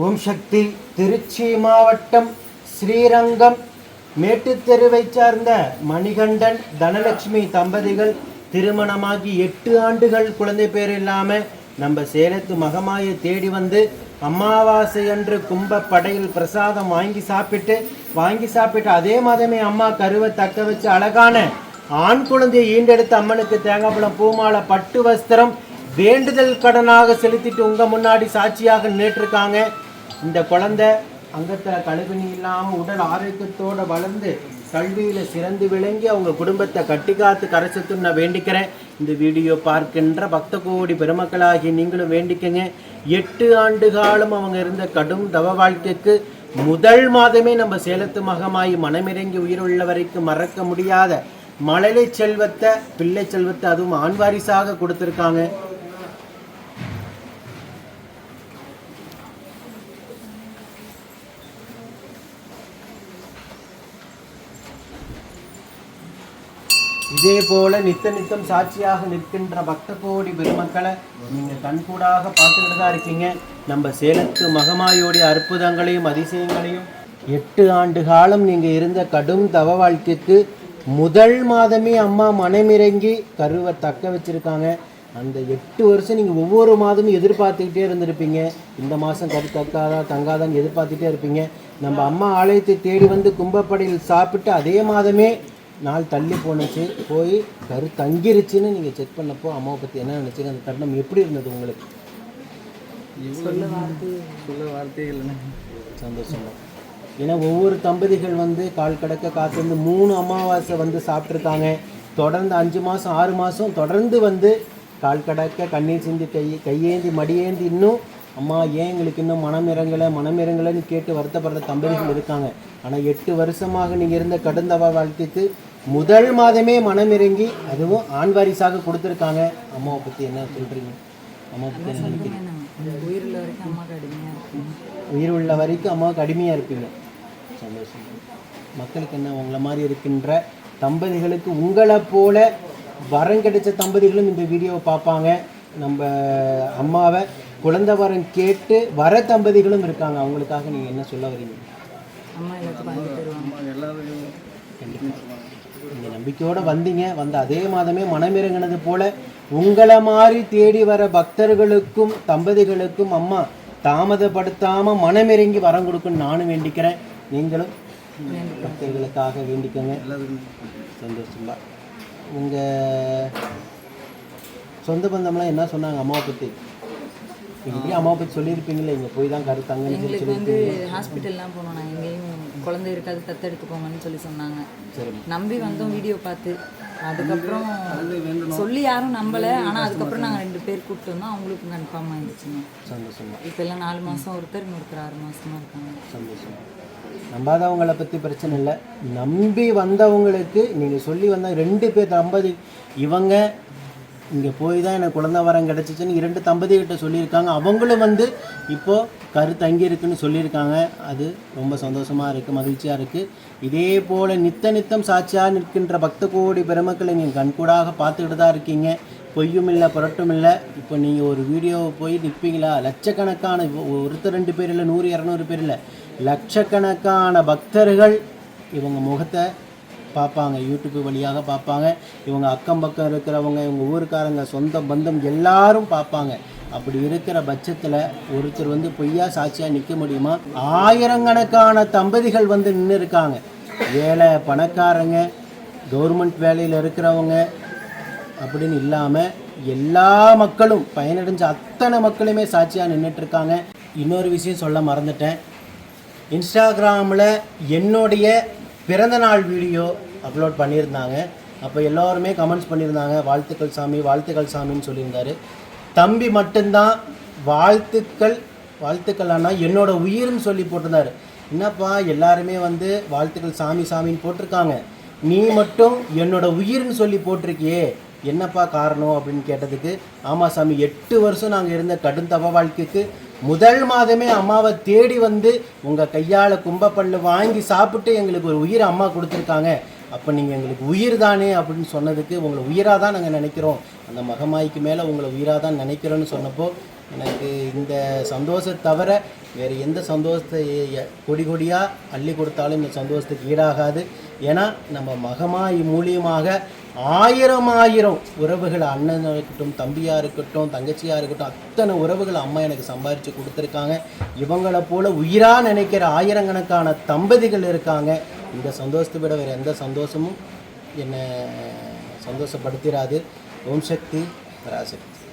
ஓம் சக்தி. திருச்சி மாவட்டம் ஸ்ரீரங்கம் மேட்டுத்தெருவை சார்ந்த மணிகண்டன் தனலட்சுமி தம்பதிகள் திருமணமாகி 8 ஆண்டுகள் குழந்தை பேர் இல்லாமல் நம்ம சேலத்து மகமாயை தேடி வந்து அமாவாசை அன்று கும்ப படையில் பிரசாதம் வாங்கி சாப்பிட்டு அதே மாதமே அம்மா கருவை தக்க வச்சு அழகான ஆண் குழந்தையை ஈண்டெடுத்து அம்மனுக்கு தேங்காய் பழம் பூமாலை பட்டு வஸ்திரம் வேண்டுதல் கடனாக செலுத்திட்டு உங்கள் முன்னாடி சாட்சியாக நின்றுட்டுருக்காங்க. இந்த குழந்தை அங்கத்தில் கழுவினி இல்லாமல் உடல் ஆரோக்கியத்தோடு வளர்ந்து கல்வியில் சிறந்து விளங்கி அவங்க குடும்பத்தை கட்டி காத்து கரைச்சத்துன்னு நான் வேண்டிக்கிறேன். இந்த வீடியோ பார்க்கின்ற பக்த கோடி பெருமக்களாகி நீங்களும் வேண்டிக்கங்க. 8 ஆண்டு காலம் அவங்க இருந்த கடும் தவ வாழ்க்கைக்கு முதல் மாதமே நம்ம சேலத்து மகமாயி மனமிறங்கி உயிருள்ள வரைக்கும் மறக்க முடியாத மழலை செல்வத்தை பிள்ளை செல்வத்தை அதுவும் ஆண் வாரிசாக கொடுத்துருக்காங்க. இதே போல நித்தம் சாட்சியாக நிற்கின்ற பக்த கோடி பெருமக்களை நீங்கள் கண்கூடாக பார்த்துக்கிட்டு தான் இருக்கீங்க. நம்ம சேலத்து மகமாயோடைய அற்புதங்களையும் அதிசயங்களையும் 8 ஆண்டு காலம் நீங்கள் இருந்த கடும் தவ வாழ்க்கைக்கு முதல் மாதமே அம்மா மனமிறங்கி கருவை தக்க வச்சுருக்காங்க. அந்த 8 வருஷம் நீங்கள் ஒவ்வொரு மாதமும் எதிர்பார்த்துக்கிட்டே இருந்திருப்பீங்க. இந்த மாதம் கரு தங்காதான்னு எதிர்பார்த்துட்டே இருப்பீங்க. நம்ம அம்மா ஆலயத்தை தேடி வந்து கும்பப்படையில் சாப்பிட்டு அதே மாதமே நாள் தள்ளி போய் கரு தங்கிருச்சுன்னு நீங்கள் செக் பண்ணப்போ அம்மாவை பற்றி என்ன நினச்சிங்க? அந்த தருணம் எப்படி இருந்தது உங்களுக்கு? சொல்ல வார்த்தை இல்லைன்னா சந்தோஷமா. ஏன்னா ஒவ்வொரு தம்பதிகள் வந்து கால் கடக்க காத்திருந்து 3 அமாவாசை வந்து சாப்பிட்ருக்காங்க. தொடர்ந்து 5 மாதம் 6 மாதம் தொடர்ந்து வந்து கால் கடக்க கண்ணீர் சிந்தி கையேந்தி மடியேந்தி இன்னும் அம்மா ஏன் எங்களுக்கு இன்னும் மனம் இறங்கலைன்னு கேட்டு வருத்தப்படுற தம்பதிகள் இருக்காங்க. ஆனால் 8 வருஷமாக நீங்கள் இருந்த கடுந்தவ வாழ்க்கைக்கு முதல் மாதமே மனம் இறங்கி அதுவும் ஆண் வாரிசாக கொடுத்துருக்காங்க. அம்மாவை பற்றி என்ன சொல்கிறீங்க? அம்மாவை பற்றி என்ன நினைக்கிறீங்க? உயிர் உள்ள வரைக்கும் அம்மாவுக்கு அடிமையாக இருப்பீங்க. சந்தோஷம். மக்களுக்கு என்ன உங்களை மாதிரி இருக்கின்ற தம்பதிகளுக்கு உங்களை போல வரம் கிடைச்ச தம்பதிகளும் இந்த வீடியோவை பார்ப்பாங்க. நம்ம அம்மாவை குழந்தை வரம் கேட்டு வர தம்பதிகளும் இருக்காங்க. அவங்களுக்காக நீங்கள் என்ன சொல்ல வரீங்க? நீங்கள் நம்பிக்கையோடு வந்தீங்க. அதே மாதமே மனமிறங்கினது போல உங்களை மாதிரி தேடி வர பக்தர்களுக்கும் தம்பதிகளுக்கும் அம்மா தாமதப்படுத்தாமல் மனமிறங்கி வரம் கொடுக்குன்னு நானும் வேண்டிக்கிறேன். நீங்களும் பக்தர்களுக்காக வேண்டிக்கோங்க. சந்தோஷமா. உங்கள் சொந்த பந்தம்லாம் என்ன சொன்னாங்க அம்மாவை பற்றி? இப்படி அம்மாவை பற்றி சொல்லியிருப்பீங்களே, இங்கே போய் தான் கருத்தாங்க. எங்களுக்கு வந்து ஹாஸ்பிட்டல்லாம் போனோம். நான் எங்கேயும் குழந்தை இருக்காது தத்தெடுத்து போங்கன்னு சொல்லி சரி நம்பி வந்தோம் வீடியோ பார்த்து. அதுக்கப்புறம் சொல்லி யாரும் நம்பலை. ஆனால் அதுக்கப்புறம் நாங்கள் 2 பேர் கூப்பிட்டு வந்தோம். அவங்களுக்கு கன்ஃபார்ம் ஆகிடுச்சுங்க. சந்தோஷமா. இப்போ எல்லாம் 4 மாதம் ஒருத்தர் 6 மாதமாக இருக்காங்க. சந்தோஷம். நம்பாதவங்களை பற்றி பிரச்சனை இல்லை. நம்பி வந்தவங்களுக்கு நீங்கள் சொல்லி வந்த 2 பேர் தம்பதி இவங்க இங்கே போய் தான் எனக்கு குழந்தை வரம் கிடச்சிச்சின்னு 2 தம்பதிகிட்ட சொல்லியிருக்காங்க. அவங்களும் வந்து இப்போது கரு தங்கி இருக்குன்னு சொல்லியிருக்காங்க. அது ரொம்ப சந்தோஷமாக இருக்குது, மகிழ்ச்சியாக இருக்குது. இதே போல் நித்தம் சாட்சியாக நிற்கின்ற பக்த கோடி பெருமக்களை நீங்கள் கண்கூடாக பார்த்துக்கிட்டு தான் இருக்கீங்க. பொய்யும் இல்லை புரட்டும் இல்லை. இப்போ நீங்கள் ஒரு வீடியோவை போய் நிற்பீங்களா? லட்சக்கணக்கான ஒருத்தர் 2 பேர் இல்லை, 100 200 பேர் இல்லை, லட்சக்கணக்கான பக்தர்கள் இவங்க முகத்தை பார்ப்பாங்க. யூடியூப் வழியாக பார்ப்பாங்க. இவங்க அக்கம் பக்கம் இருக்கிறவங்க, இவங்க ஊருக்காரங்க, சொந்த பந்தம் எல்லாரும் பார்ப்பாங்க. அப்படி இருக்கிற பட்சத்தில் ஒருத்தர் வந்து பொய்யா சாட்சியாக நிற்க முடியுமா? ஆயிரக்கணக்கான தம்பதிகள் வந்து நின்று இருக்காங்க. ஏழை பணக்காரங்க, கவர்மெண்ட் வேலையில் இருக்கிறவங்க அப்படின்னு இல்லாமல் எல்லா மக்களும் பயனடைஞ்ச அத்தனை மக்களுமே சாட்சியாக நின்றுட்டுருக்காங்க. இன்னொரு விஷயம் சொல்ல மறந்துட்டேன். இன்ஸ்டாகிராமில் என்னுடைய பிறந்தநாள் வீடியோ அப்லோட் பண்ணியிருந்தாங்க. அப்போ எல்லோருமே கமெண்ட்ஸ் பண்ணியிருந்தாங்க, வாழ்த்துக்கள் சாமின்னு சொல்லியிருந்தார். தம்பி மட்டும்தான் வாழ்த்துக்கள் ஆனால் என்னோட உயிர்னு சொல்லி போட்டிருந்தார். என்னப்பா எல்லாருமே வந்து வாழ்த்துக்கள் சாமின்னு போட்டிருக்காங்க, நீ மட்டும் என்னோட உயிர்னு சொல்லி போட்டிருக்கியே, என்னப்பா காரணம் அப்படின்னு கேட்டதுக்கு, ஆமாம் சாமி 8 வருஷம் நாங்கள் இருந்த கடும் தவ வாழ்க்கைக்கு முதல் மாதமே அம்மாவை தேடி வந்து உங்கள் கையால் கும்பப்பல்லு வாங்கி சாப்பிட்டு எங்களுக்கு ஒரு உயிரை அம்மா கொடுத்துருக்காங்க. அப்போ நீங்கள் எங்களுக்கு உயிர் தானே அப்படின்னு சொன்னதுக்கு, உங்களை உயிராக தான் நாங்கள் நினைக்கிறோம், அந்த மகமாய்க்கு மேலே உங்களை உயிராக தான் நினைக்கிறோன்னு சொன்னப்போ எனக்கு இந்த சந்தோஷத்தை தவிர வேறு எந்த சந்தோஷத்தை கொடி கொடியாக அள்ளி கொடுத்தாலும் இந்த சந்தோஷத்துக்கு ஈடாகாது. ஏன்னா நம்ம மகமாய் மூலியமாக ஆயிரம் உறவுகள், அண்ணனாக இருக்கட்டும், தம்பியாக இருக்கட்டும், தங்கச்சியாக இருக்கட்டும், அத்தனை உறவுகள் அம்மா எனக்கு சம்பாதிச்சு கொடுத்துருக்காங்க. இவங்களை போல் உயிராக நினைக்கிற ஆயிரக்கணக்கான தம்பதிகள் இருக்காங்க. இந்த சந்தோஷத்தை விட வேறு எந்த சந்தோஷமும் என்னை சந்தோஷப்படுத்திடாது. ஓம் சக்தி பராசக்தி.